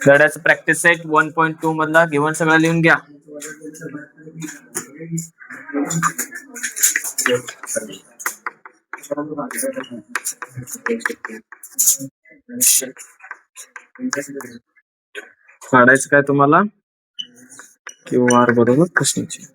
धड्याचं practice set 1.2 मधला given सगळं लिहून घ्या. काढायचं काय तुम्हाला QR बरोबर प्रश्नाची.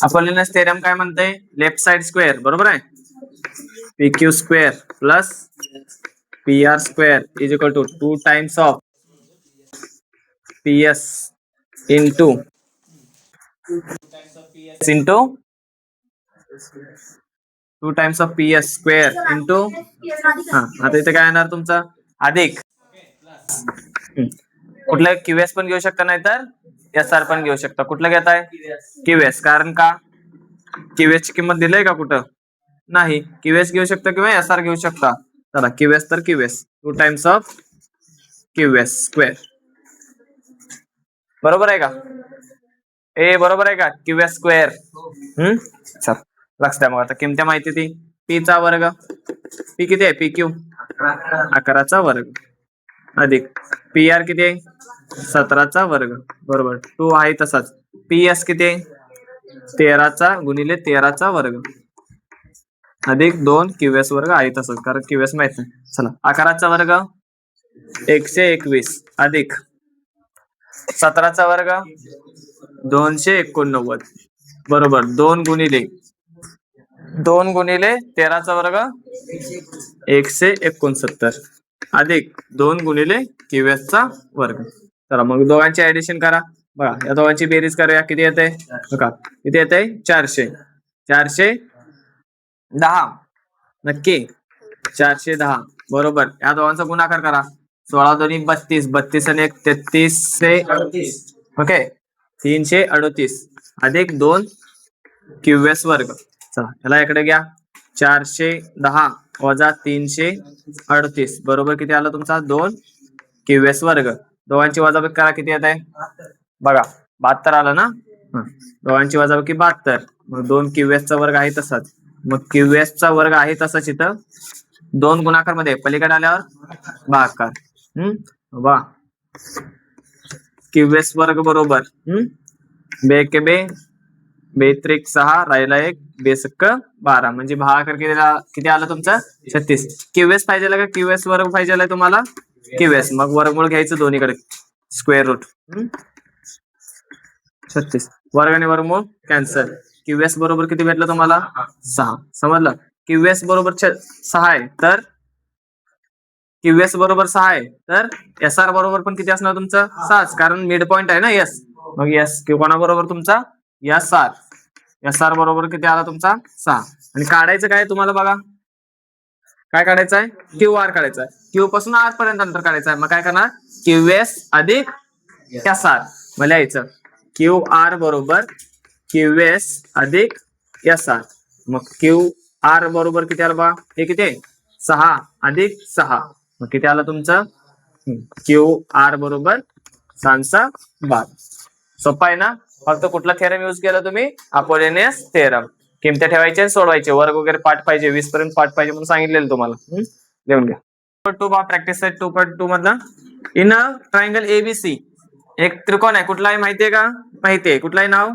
अपोलिनस थेरम काय म्हणते? लेफ्ट साइड स्क्वेअर बरोबर आहे. PQ square plus PR square is equal to 2 times of PS into into 2 times of PS square into आता इथे काय येणार तुमचा अधिक कुठलं QS पण घेऊ शकता नाही तर SR पण घेऊ शकता. कुठलं घेताय? QS. कारण का QS ची किंमत दिलंय का कुठं? नाही. QS घेऊ शकता किंवा SR घेऊ शकता. चला QS तर QS 2 times of QS square बरोबर आहे का? बरोबर आहे का? QS square. चल लक्ष द्या. मग आता किमत्या माहिती ती P चा वर्ग. P किती आहे? PQ 11चा वर्ग अधिक PR किती आहे? 17चा वर्ग बरोबर 2 आहे तसाच. PS किती आहे? 13चा गुणिले 13चा वर्ग अधिक 2 QS वर्ग आहे तसंच कारण QS माहित नाही. चला 11चा वर्ग 121 अधिक 17चा वर्ग 289 बरोबर 2 गुणिले 13चा वर्ग 169 अधिक 2 गुणिले QS चा वर्ग. चला मग दोघांची ऍडिशन करा. बघा या दोघांची बेरीज करूया. किती येते? बघा किती येते? 410 नक्की 410 बरोबर. या दोघांचा गुणाकार करा. 16 दोन्ही 32 32 आणि 1 33 ओके 338 अधिक 2 QS वर्ग. चला याला इकडे घ्या. 410 वजा 338 बरोबर किती आलं तुमचा? 2 QS वर्ग. दोघांची वजाबाकी करा. किती येत आहे? बघा 72 आलं ना. दोघांची वजाबाकी 72 मग 2 QS चा वर्ग आहे तसाच. मग QS चा वर्ग आहे तसाच इथं 2 गुणाकार मध्ये पलीकडे आल्यावर भागाकार. बा QS वर्ग बरोबर बेके बे 6 राहिला 1 बेसक 12 म्हणजे भागाकार किती आला तुमचा? 36. QS पाहिजे का QS वर्ग पाहिजे तुम्हाला? QS मग वर्गमूळ घ्यायचं दोन्हीकडे स्क्वेअर रूट 36 वर्ग आणि वर्गमूळ कॅन्सल. QS बरोबर किती भेटलं तुम्हाला? 6. समजलं? QS बरोबर 6 आहे तर QS बरोबर 6 आहे तर SR बरोबर पण किती असणार तुमचं? 6 कारण मिड पॉइंट आहे ना S. मग S कोणा बरोबर तुमचा? SR बरोबर किती आला तुमचा? 6. आणि काढायचं काय तुम्हाला बघा काय काढायचं आहे? QR काढायचं आहे. Q पासून R पर्यंत अंतर काढायचं आहे. मग काय करणार? QS अधिक SR मग लिहायचं QR बरोबर QS अधिक SR. मग QR बरोबर किती आलं बघा? हे किती आहे? 6 अधिक 6 मग किती आलं तुमचं? QR बरोबर 6×12. सोपा आहे ना. फक्त कुठला थेरम यूज केला तुम्ही? अपोलिनस थेरम. किमत्या ठेवायचे सोडवायचे. वर्ग वगैरे पाठ पाहिजे 20 पर्यंत पाठ पाहिजे म्हणून सांगितलेलं तुम्हाला. लिहून घ्या. 2 प्रॅक्टिस सेट 2.2 मधला इन अ ट्रायंगल ABC एक त्रिकोण आहे. कुठला आहे माहितीये का? माहितीये. कुठला आहे नाव?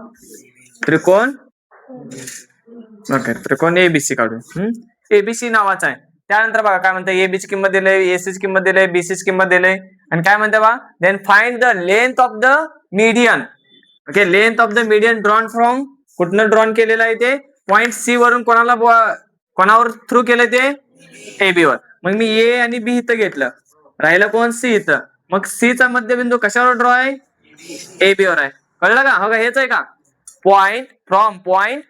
त्रिकोण ओके त्रिकोण ABC काढू. ABC नावाचा आहे. त्यानंतर बघा काय म्हणते? AB ची किंमत दिली, AC ची किंमत दिली, BC ची किंमत दिली आणि काय म्हणते बा? Then find the length of the median. Okay length of the median drawn from कुठनं ड्रॉन केलेलं आहे ते? पॉइंट C वरून कोणावर थ्रू केलं ते? AB वर. मग मी A आणि B इथं घेतलं. राहिलं कोण? C इथं. मग C चा मध्यबिंदू कशावर ड्रॉ आहे? AB वर आहे. कळलं का? हो का हेच आहे का? Point from point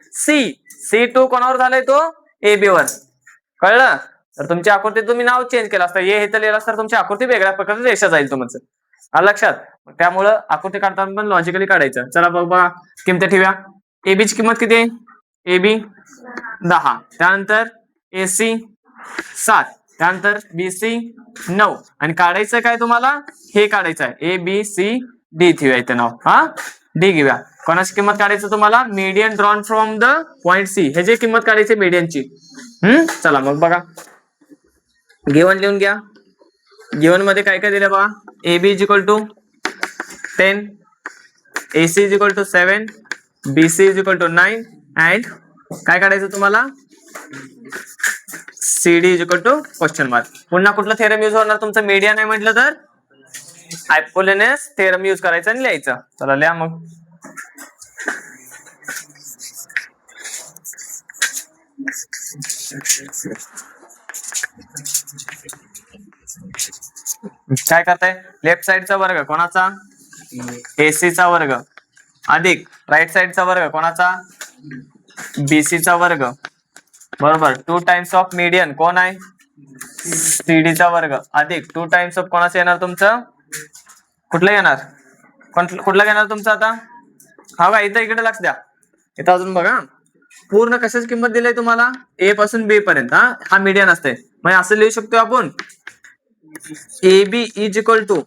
C to कोणावर झालाय तो? AB वर. कळलं? तर तुमची आकृती तुम्ही नाव चेंज केलं असतं. हे इथं लिहिलं असतं तुमची आकृती वेगळ्या प्रकारे रेषा जाईल तुमचं. लक्षात? त्यामुळं आकृती काढताना पण लॉजिकली काढायचं. चला बघा किमती ठेवूया. AB ची किंमत किती आहे? AB 10 त्यानंतर AC 7 त्यानंतर BC 9 आणि काढायचं काय तुम्हाला? हे काढायचं आहे ABCD ठेवूया इथे नाव. D घेऊया. कोणाची किंमत काढायचं तुम्हाला? Median drawn from the point C. ह्याची किंमत काढायची मीडियनची. चला मग बघा, गिवन लिहून घ्या. गिवन मध्ये काय काय दिलं बघा? AB is equal to 10, AC is equal to 7, BC is equal to 9 and काय काढायचं तुम्हाला? CD is equal to question mark. पुन्हा कुठला थेरम युज होणार तुमचं? मीडियन आहे म्हटलं तर हायपोलेनस थेरम युज करायचा आणि लिहायचं. चला लिहा मग. काय करताय? लेफ्ट साइडचा वर्ग कोणाचा? AC चा वर्ग अधिक राईट साइडचा वर्ग कोणाचा? BC चा वर्ग बरोबर 2 टाइम्स ऑफ मीडियन कोण आहे? CD चा वर्ग अधिक 2 टाइम्स ऑफ कोणाचं येणार तुमचं? कुठलं येणार? कुठलं येणार तुमचं आता? हा का, इथं इकडे लक्ष द्या. इथं अजून बघा, पूर्ण कशाची किंमत दिली तुम्हाला? A पासून B पर्यंत. हा मीडियन असते. मग असं लिहू शकतो आपण AB is equal to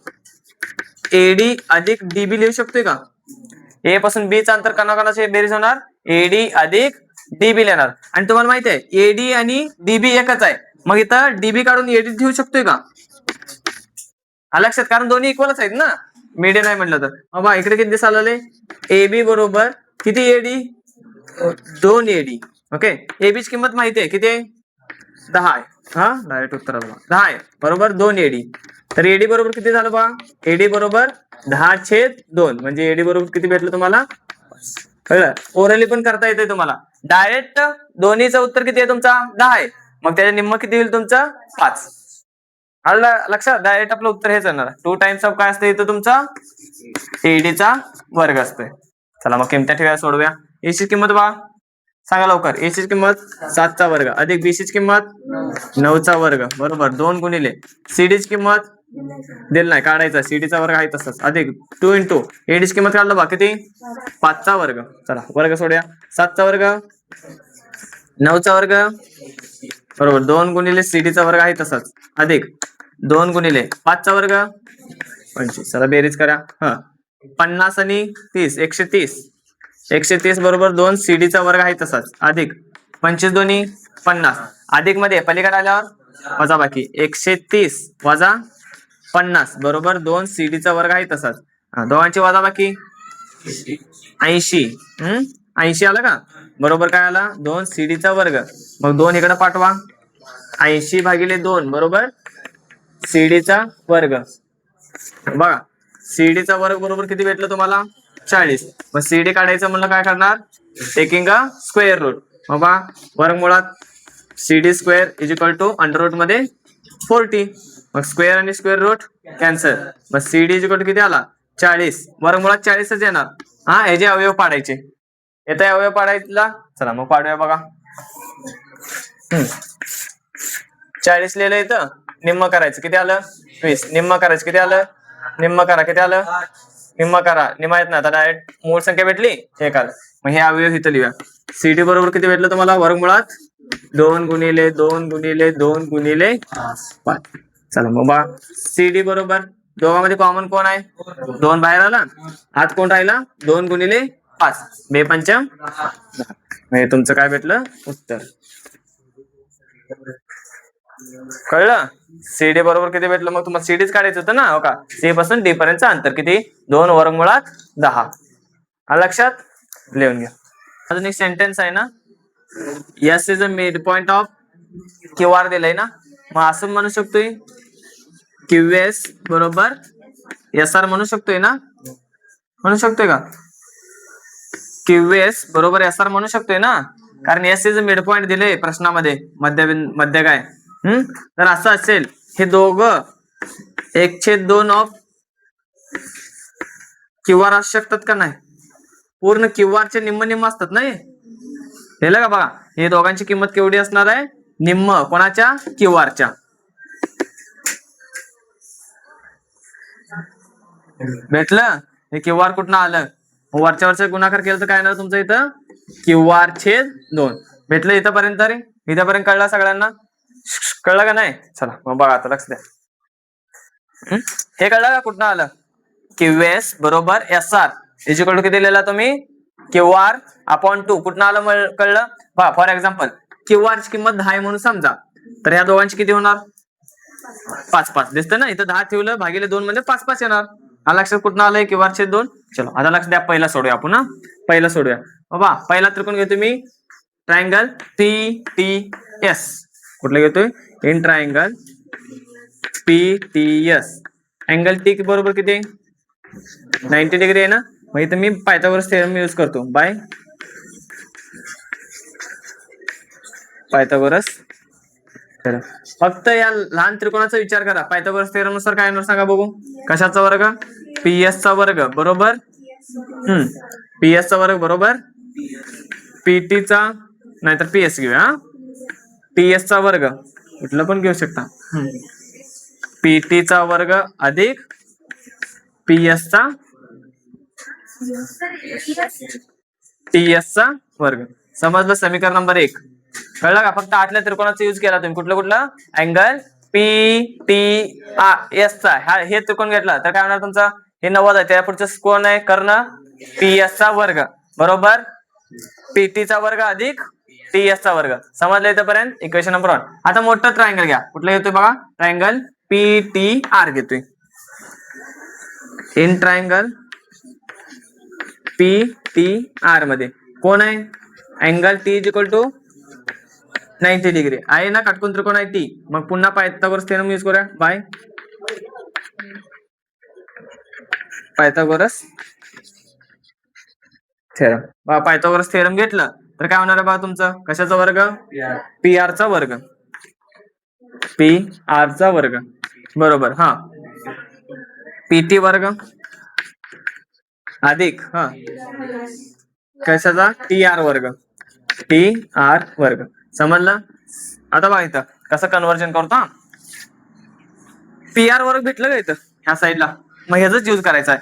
AD अधिक DB लिहू शकतोय का? A पासून B चं अंतर कोणाकोणाचे बेरीज होणार? AD अधिक DB लिहिणार. आणि तुम्हाला माहिती आहे AD आणि DB एकच आहे. मग इथं DB काढून AD ठेवू शकतोय का? लक्षात, कारण दोन्ही इक्वलच आहेत ना, मीडियन आहे म्हटलं तर. बाबा इकडे किती दिसायला? AB बरोबर किती AD? 2 AD. ओके, AB ची किंमत माहिती आहे किती आहे? 10 आहे. हा डायरेक्ट उत्तर 10 आहे बरोबर 2 AD. तर AD बरोबर किती झालं बघा? AD बरोबर 10/2 म्हणजे AD बरोबर किती भेटलं तुम्हाला? कळलं? ओरली पण करता येते तुम्हाला. डायरेक्ट दोन्हीचं उत्तर किती आहे तुमचा? 10 आहे. मग त्याच्या निम्म किती होईल तुमचं? 5. लक्षात, डायरेक्ट आपलं उत्तर हेच येणार. 2 टाइम्स ऑफ काय असते इथं तुमचा? AD चा वर्ग असतोय. चला मग किमत्या ठेवूया, सोडूया. AC ची किंमत बघा, सांगा लवकर. AC ची किंमत 7 चा वर्ग अधिक BC ची किंमत 9 चा वर्ग बरोबर 2 गुणिले CD ची किंमत दिल नाही, काढायचा. CD चा वर्ग आहे तसंच अधिक 2 इंटू AD ची किंमत काढलं बा किती? 5 चा वर्ग. चला वर्ग सोडूया. 7 चा वर्ग 9 चा वर्ग बरोबर 2 गुणिले CD चा वर्ग आहे तसंच अधिक 2 गुणिले 5 चा वर्ग 25. चला बेरीज करा. 50 आणि 30 130. 130 बरोबर 2 CD चा वर्ग आहे तसाच अधिक 25 दोन्ही 50 अधिक मध्ये पलीकडे आल्यावर वजा बाकी 130 वजा 50 बरोबर 2 CD चा वर्ग आहे तसाच. दोघांची वजा बाकी 80. 80 आलं का? बरोबर काय आला? 2 CD चा वर्ग. मग 2 इकडे पाठवा. 80/2 बरोबर CD चा वर्ग. बघा CD चा वर्ग बरोबर किती भेटलं तुम्हाला? 40. मग CD काढायचं म्हणलं काय करणार? Taking a square root. बाबा वर्गमुळात CD square is equal to under root मध्ये 40. मग स्क्वेअर आणि स्क्वेअर रूट कॅन्सल. मग CD इज इक्वल टू किती आला? 40. वर्गमुळात 40च येणार. हे जे अवयव पाडायचे येत आहे अवयव पाडायला. चला मग पाडूया बघा. 40 लिहिलं इथं, निम्म करायचं किती आलं? 20. निम्म करायचं किती आलं? निम्म करा किती आलं? निम्म करा. निम्मा येत ना, आता डायरेक्ट मूळ संख्या भेटली 1 आलं. मग हे अवयव इथं लिहूया. CD बरोबर किती भेटलं तुम्हाला? वर्गमुळात 2 गुणिले 2 गुणिले 2 गुणिले 5. चला मग बा CD बरोबर दोघांमध्ये कॉमन कोण आहे? 2 बाहेर आला. आत कोण राहिला? 2 गुणिले 5 2×5 10. हे तुमचं काय भेटलं? उत्तर. कळलं? CD बरोबर किती भेटलं? मग तुम्हाला CDच काढायचं होतं ना. हो का, C पासून D पर्यंतचं अंतर किती? 2 वर्गमुळात 10. लक्षात लिहून घ्या. अजून एक सेंटेन्स आहे ना, S is a mid point of QR दिलंय ना. मग असं म्हणू शकतोय QS बरोबर SR म्हणू शकतोय ना. म्हणू शकतोय का? QS बरोबर SR म्हणू शकतोय ना, कारण S is a mid point दिले प्रश्नामध्ये. मध्य काय? तर असं असेल हे दोघं 1/2 ऑफ QR असू शकतात का? नाही, पूर्ण QR चे निम्म असतात ना. हे का बघा, हे दोघांची किंमत केवढी असणार आहे? निम्म कोणाच्या? QR च्या. भेटलं? हे QR कुठनं आलं? वरच्या गुणाकार केलं तर काय येणार तुमचं इथं? QR/2. भेटलं इथंपर्यंत? रे इथंपर्यंत कळलं सगळ्यांना? कळलं का नाही? चला मग बघा आता लक्ष द्या. हे कळलं का कुठनं आलं? QS बरोबर SR इज इक्वल टू किती लिहिला तुम्ही? क्यू आर अपॉन 2 कुठं आलं कळलं पहा. फॉर एक्झाम्पल क्यू आर ची किंमत 10 आहे म्हणून समजा, तर ह्या दोघांची किती होणार 5 दिसतं ना, इथं 10 ठेवलं भागिले 2 म्हणजे 5 येणार. हा लक्षात कुठं आलंय क्यू आर छेद 2. चलो आता लक्ष द्या, पहिला सोडूया आपण. पहिला सोडूया बाबा. पहिला त्रिकोण घेतो मी ट्रायंगल पी टी एस. कुठलं घेतोय in triangle P T S. Angle T बरोबर किती 90 डिग्री आहे ना, मग इथं मी पायथागोरस थेरम यूज करतो. Bye Pythagoras theorem. फक्त या लहान त्रिकोणाचा विचार करा. पायथागोरस थेरम नुसार काय येणार सांगा बघू. कशाचा वर्ग पी एस चा वर्ग बरोबर पी एस चा वर्ग बरोबर पीटी चा नाहीतर पी एस घेऊया. टी एस चा वर्ग कुठलं पण घेऊ शकता. पीटी चा वर्ग अधिक पी एस चा टीएस चा वर्ग. समजलं समीकरण नंबर 1 कळलं का. फक्त आतल्या त्रिकोणाचा यूज केला तुम्ही. कुठलं अँगल पी टी एस चा हे त्रिकोण घेतला तर काय होणार तुमचा हे 90 आहे. त्या पुढचं कोण आहे कर्ण पी एस चा वर्ग बरोबर पीटी चा वर्ग अधिक टी एस चा वर्ग. समजलं इथपर्यंत इक्वेशन नंबर 1. आता मोठं ट्रायंगल घ्या. कुठलं घेतोय बघा ट्रायंगल पी टी आर घेतोय. In triangle P T R मध्ये कोण आहे angle T is equal to 90 degree आहे ना. काटकोन त्रिकोण आहे टी. मग पुन्हा पायथागोरस थेरम यूज करूया. By Pythagoras theorem. Pythagoras theorem घेतलं तर काय होणार आहे बघा तुमचं कशाचा वर्ग पी आर चा वर्ग पी आर चा वर्ग बरोबर हा पीटी वर्ग अधिक कशाचा टी आर वर्ग टी आर वर्ग. समजलं. आता बघा इथं कसं कन्व्हर्जन करतो. पी आर वर्ग भेटलं का इथं ह्या साईडला, मग ह्याच यूज करायचं आहे.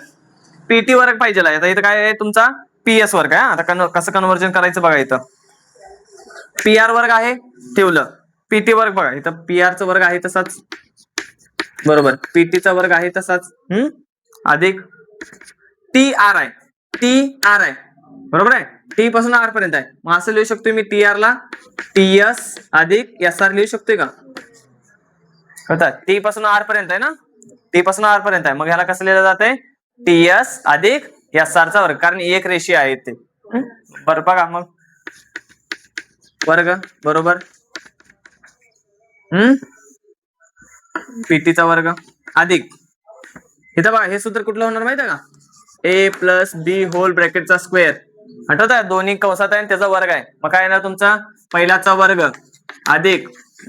पीटी वर्ग पाहिजे. आता इथं काय आहे तुमचा पीएस वर्ग आहे. आता कसं कन्व्हर्जन करायचं बघा. इथं पी आर वर्ग आहे ठेवलं. पीटी वर्ग बघा इथं पी आर चा वर्ग आहे तसाच बरोबर पीटीचा वर्ग आहे तसाच अधिक टी आर आहे बरोबर आहे. टी पासून आर पर्यंत आहे. मग असं लिहू शकतोय मी टी आर ला टी एस अधिक एस आर लिहू शकतोय का. होता टी पासून आर पर्यंत आहे ना. टी पासून आर पर्यंत आहे. मग ह्याला कसं लिहिलं जाते टी एस अधिक एस आर चा वर्ग कारण एक रेषीय आहे ते. बरं बघा मग वर्ग बरोबर पीटीचा वर्ग अधिक इथं बघा हे सूत्र कुठलं होणार माहिती आहे का ए प्लस बी होल ब्रॅकेटचा स्क्वेअर. आठवत आहे दोन्ही कंसात आहे त्याचा वर्ग आहे. मग काय येणार तुमचा पहिल्याचा वर्ग अधिक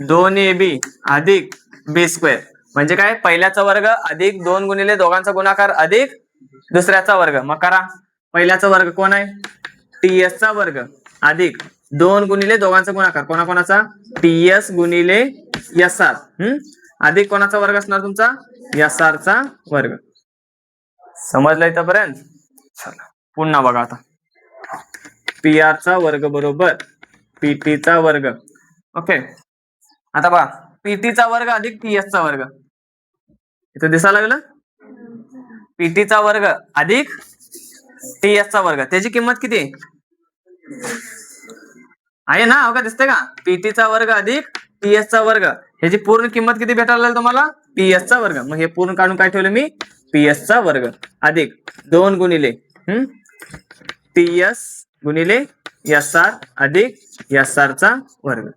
2ab अधिक बी स्क्वेअर म्हणजे काय पहिल्याचा वर्ग अधिक 2 गुणिले दोघांचा गुणाकार अधिक दुसऱ्याचा वर्ग. मग करा पहिल्याचा वर्ग कोण आहे टीएस चा वर्ग अधिक 2 गुणिले दोघांचा गुणाकार कोणाकोणाचा टीएस गुणिले एस आर अधिक कोणाचा वर्ग असणार तुमचा एस आर चा वर्ग. समजलं इथपर्यंत. चला पुन्हा बघा आता पी आर चा वर्ग बरोबर पीटी चा वर्ग. ओके आता बघा पीटी चा वर्ग अधिक टीएस चा वर्ग इथं दिसायला लागलं. पीटी चा वर्ग अधिक टीएस चा वर्ग त्याची किंमत किती आहे ना हो का दिसते का पीटी चा वर्ग अधिक टीएस चा वर्ग ह्याची पूर्ण किंमत किती भेटायला तुम्हाला पीएस चा वर्ग. मग हे पूर्ण काढून काय ठेवलं मी पीएस चा वर्ग अधिक 2 गुणिले टीएस गुणिले एस आर अधिक एस आर चा वर्ग.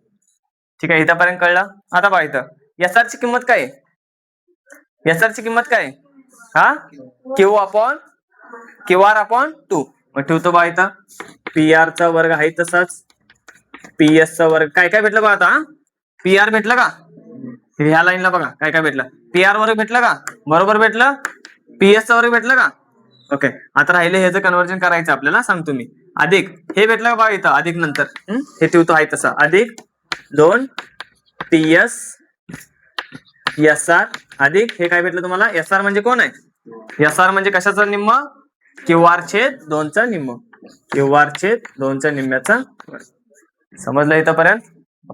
ठीक आहे इथपर्यंत कळलं. आता बघा इथं एस आर ची किंमत काय एस आर ची किंमत काय हा क्यू आर अपॉन 2. मग ठेवतो बघा इथं पी आर चा वर्ग आहे तसाच पीएस चा वर्ग काय काय भेटलं बघा आता पी आर भेटलं का ह्या लाईनला बघा काय काय भेटलं पी आर वर्ग भेटलं का बरोबर भेटलं पीएस चा वर्ग भेटलं का. ओके आता राहिले ह्याचं कन्व्हर्जन करायचं आपल्याला सांगतो मी. अधिक हे भेटलं का बघा इथं अधिक नंतर हे ठेवतो आहे तसा अधिक 2 टीएस एस आर अधिक हे काय भेटलं तुम्हाला एस आर म्हणजे कोण आहे एस आर म्हणजे कशाचा निम्म क्यू आर छेद 2 चा निम्म क्यू आर छेद 2 च्या निम्म्याचा वर्ग. समजलं इथपर्यंत.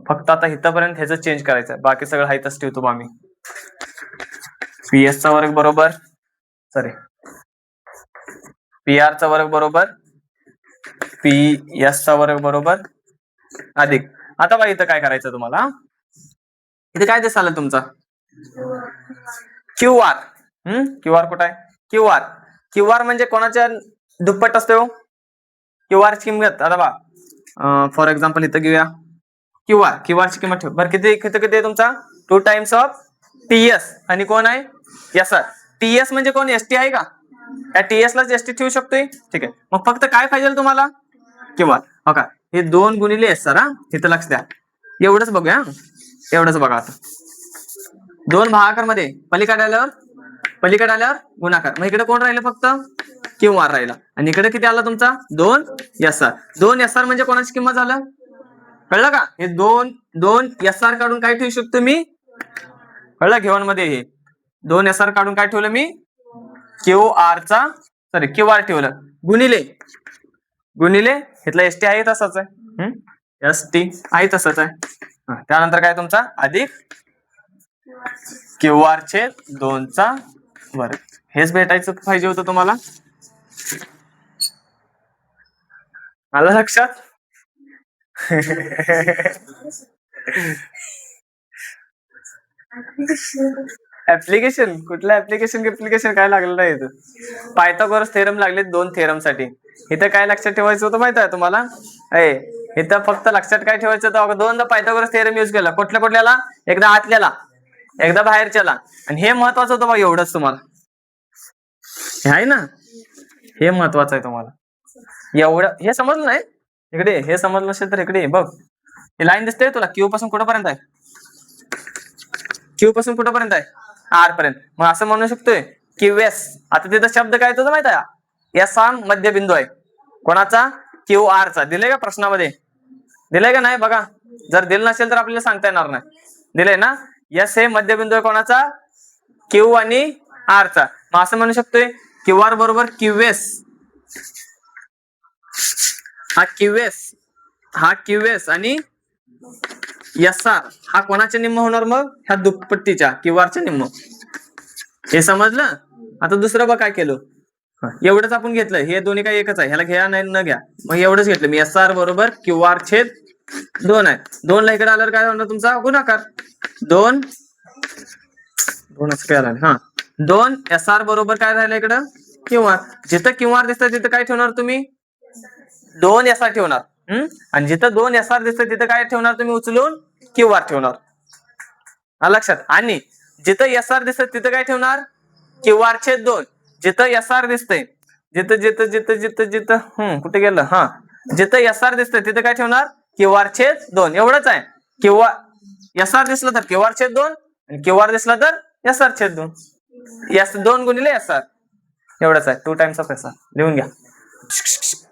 फक्त आता इथपर्यंत ह्याचं चेंज करायचं बाकी सगळं हायतच ठेवतो आम्ही. पीएस चा वर्ग बरोबर सॉरी पी आर चा वर्ग बरोबर पी एस चा वर्ग बरोबर अधिक, आता बघा इथं काय करायचं तुम्हाला, इथे काय दिसाल तुमचा क्यू आर. क्यू आर कुठं आहे, क्यू आर. क्यू आर म्हणजे कोणाच्या दुप्पट असतो, क्यू आर ची किंमत. आता बघा फॉर एक्झाम्पल इथं घेऊया क्यू आर. क्यू आर ची किंमत ठेव बरं, किती किती किती आहे तुमचा 2 टाइम्स ऑफ टीएस. आणि कोण आहे एस आर. टीएस म्हणजे कोण, एसटी आहे का, त्या टीएस लाच एसटी ठेवू शकतोय. ठीक आहे, मग फक्त काय पाहिजे तुम्हाला क्यू आर. हो का, हे 2 गुणिले एस आर. इथं लक्ष द्या, एवढंच बघूया, एवढंच बघा. आता 2 भागाकार मध्ये पलीकडे आल्यावर गुणाकार, मग इकडे कोण राहिलं फक्त क्यू आर राहिला. आणि इकडे किती आला तुमचा 2 एस आर. 2 एस आर म्हणजे कोणाची किंमत झालं, कळलं का. हे 2 एस आर काढून काय ठेवू शकतो मी, कळलं घेऊन मध्ये हे 2 एस आर काढून काय ठेवलं मी, क्यू आर चा सॉरी क्यू आर ठेवलं, गुणिले इथला एस टी आहे तसाच आहे, एस टी आहे तसाच आहे. त्यानंतर काय तुमचा अधिक क्यू आर छेद 2 चा वर्ग. हेच भेटायचं पाहिजे होतं तुम्हाला, आलं लक्षात. ऍप्लिकेशन कुठलं, ऍप्लिकेशन काय लागलं नाही इथं. पायथागोरस थेरम लागले 2 थेरम साठी. इथं काय लक्षात ठेवायचं होतं माहित आहे तुम्हाला, इथं फक्त लक्षात काय ठेवायचं होतं, 2दा पायथागोरस थेरम युज केला. कुठल्याला, एकदा आतल्याला एकदा बाहेरच्याला. आणि हे महत्वाचं होतं बघा, एवढंच तुम्हाला हे आहे ना, हे महत्वाचं आहे तुम्हाला. एवढं हे समजलं नाही, इकडे हे समजलं असेल तर इकडे बघ, हे लाईन दिसते तुला, क्यू पासून कुठपर्यंत आहे, क्यू पासून कुठपर्यंत आहे, आर पर्यंत. मग असं म्हणू शकतोय क्यू एस. आता तिथं शब्द काय तुझं माहित आहे, एस हा मध्यबिंदू आहे कोणाचा, क्यू आर चा. दिलंय का प्रश्नामध्ये, दिलंय का नाही बघा, जर दिलं नसेल तर आपल्याला सांगता येणार नाही. दिलंय ना, एस हे मध्यबिंदू आहे कोणाचा, क्यू आणि आर चा. मग असं म्हणू शकतोय क्यू आर बरोबर क्यू एस. हा क्यू एस आणि एस आर हा कोणाच्या निम्म होणार, मग ह्या दुप्पट्टीच्या क्यू आरच्या निम्म. हे समजलं. आता दुसरं बघ काय केलं, एवढंच आपण घेतलं, हे दोन्ही काय एकच आहे, ह्याला घ्या नाही न घ्या, मग एवढंच घेतलं मी. एस आर बरोबर क्यू आर छेद 2 आहे. 2 ला इकडे आल्यावर काय होणार तुमचा गुणाकार, 2 काय राहिले, 2 एस आर बरोबर काय राहिलं इकडं क्यू आर. जिथं क्यू आर दिसतं तिथं काय ठेवणार तुम्ही, 2 एस आर ठेवणार. आणि जिथं 2 एस आर दिसतं तिथं काय ठेवणार तुम्ही, उचलून क्यू आर ठेवणार, लक्षात. आणि जिथं एस आर दिसत तिथं काय ठेवणार, क्यू आर छेद 2. जिथं एस आर दिसतंय, जिथं कुठे गेलं, जिथं एस आर दिसतंय तिथं काय ठेवणार, क्यू आर छेद 2. एवढंच आहे. क्यू आर एस आर दिसलं तर क्यू आर छेद 2, आणि क्यू आर दिसला तर एस आर छेद 2. एस 2 गुणिले एस आर, एवढंच आहे. 2 टाइम्स ऑफ एस आर लिहून घ्या.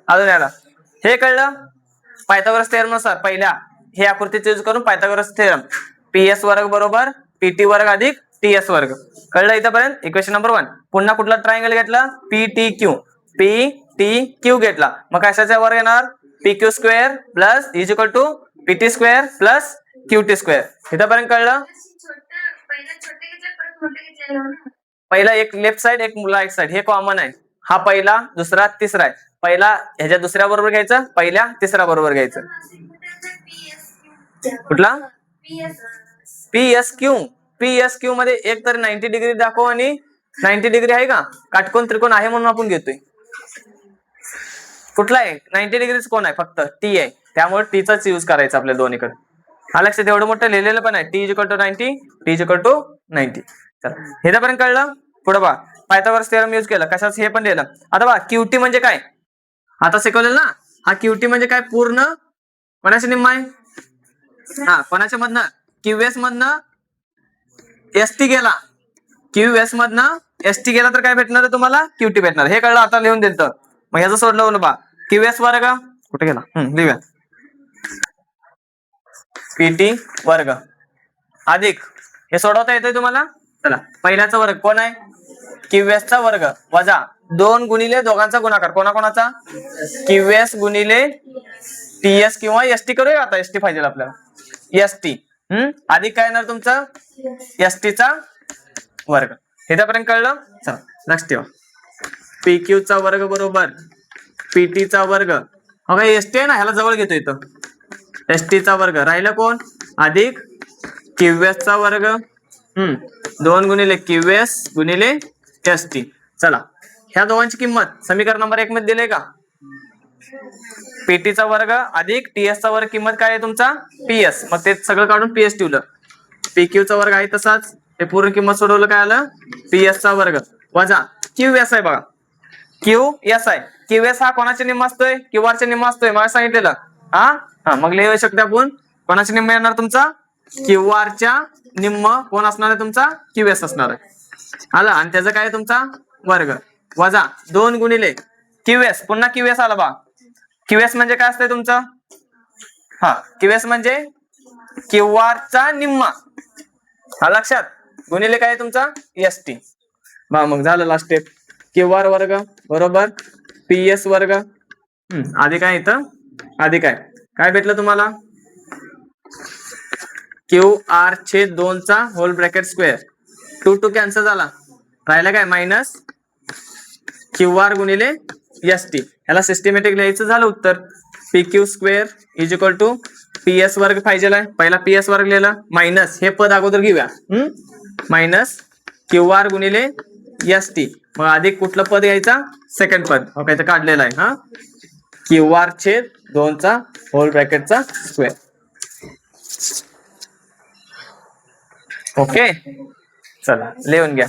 अजून याला हे कळलं, पायथागोरस थेरम नुसार पहिल्या हे आकृतीचा यूज करून पायथागोरस थेरम, पी एस वर्ग बरोबर पीटी वर्ग अधिक टी एस वर्ग. कळलं इथपर्यंत. Equation number 1. पुन्हा कुठला ट्रायंगल घेतला, पी टी क्यू घेतला, मग कशाचा वर्ग येणार, P Q square plus is equal to PT square plus Q T square. इथपर्यंत कळलं. पहिला एक लेफ्ट साइड एक राईट साइड हे कॉमन आहे, हा पहिला दुसरा तिसरा आहे. पहिला ह्याच्या दुसऱ्या बरोबर घ्यायचं, पहिल्या तिसऱ्या बरोबर घ्यायचं. कुठला पी एस क्यू मध्ये एक तर 90 डिग्री दाखव, आणि 90 डिग्री आहे का, काटकोन त्रिकोण आहे म्हणून आपण घेतोय. कुठला आहे 90 डिग्रीच कोण आहे, फक्त टी आहे, त्यामुळे टीचाच यूज करायचा आपल्या दोन्हीकडे. हा लक्षात, एवढं मोठं लिहिलेलं पण आहे, T is equal to 90, T is equal to 90. चला हे कळलं. पुढे बघा पायथागोरस थेरम यूज केलं, कशाच हे पण लिहिलं. आता बघा क्यूटी म्हणजे काय, आता शिकवलेलं ना, हा क्यूटी म्हणजे काय, पूर्ण कोणाच्या निम्मा आहे, कोणाच्या मधनं, क्यू एस मधनं एस टी गेला, क्यू एस मधनं एस टी गेला तर काय भेटणार तुम्हाला, क्यूटी भेटणार. हे कळलं, आता लिहून दिलं. मग ह्याचं सोडलं बा, क्यू एस वर्ग कुठे गेला, लिहूया पीटी वर्ग अधिक, हे सोडवता येतंय तुम्हाला. चला पहिल्याचा वर्ग कोण आहे, क्यू एस चा वर्ग वजा 2 गुणिले दोघांचा गुणाकार, कोणाचा, क्यू एस गुणिले टी एस किंवा एस टी करूया. आता एस टी पाहिजे आपल्याला, एस टी अधिक काय येणार तुमचं, एस टी चा वर्ग. इथपर्यंत कळलं. चला लक्ष ठेवा, पी क्यू चा वर्ग बरोबर पीटी चा वर्ग हो काय एस टी आहे ना, ह्याला जवळ घेतो इथं. एस टीचा वर्ग राहिलं कोण अधिक QS चा वर्ग 2 गुणिले QS गुणिले ST. चला ह्या दोघांची किंमत समीकरण नंबर 1 मध्ये दिले का? PT चा वर्ग अधिक TS चा वर्ग किंमत काय आहे तुमचा PS. मग ते सगळं काढून PS ठेवलं. PQ चा वर्ग आहे तसाच, हे पूर्ण किंमत सोडवलं काय आलं PS चा वर्ग वजा QS आहे बघा. QS आहे. QS हा कोणाचा निम्मा असतोय QR चा निम्मा असतोय मला सांगितलेलं. हा मग लिहू शकतो आपण कोणाचा निम्मा येणार तुमचा QR च्या निम्म कोण असणार आहे तुमचा QS असणार आहे. आला आणि त्याचा काय तुमचा वर्ग वजा 2 गुणिले QS पुन्हा QS आला बा. QS म्हणजे काय असतंय तुमचं QS म्हणजे QR चा निम्मा हा लक्षात गुणिले काय तुमचा ST. मग झालं लास्ट स्टेप. QR वर्ग बरोबर PS वर्ग आधी काय इथं आधी काय भेटलं तुम्हाला QR छेद 2 चा होल ब्रॅकेट स्क्वेअर 2 कॅन्सल झाला राहिला काय मायनस QR गुणिले ST. याला सिस्टमॅटिक लिहायचं झालं उत्तर PQ square is equal to PS वर्ग पाहिजे पहिला PS वर्ग लिहिला मायनस हे पद अगोदर घेऊया मायनस QR गुणिले ST. मग अधिक कुठलं पद यायचा सेकंड पद ओके काढलेला आहे QR छेद 2 चा होल ब्रॅकेटचा स्क्वेअर. ओके चला लिहून घ्या.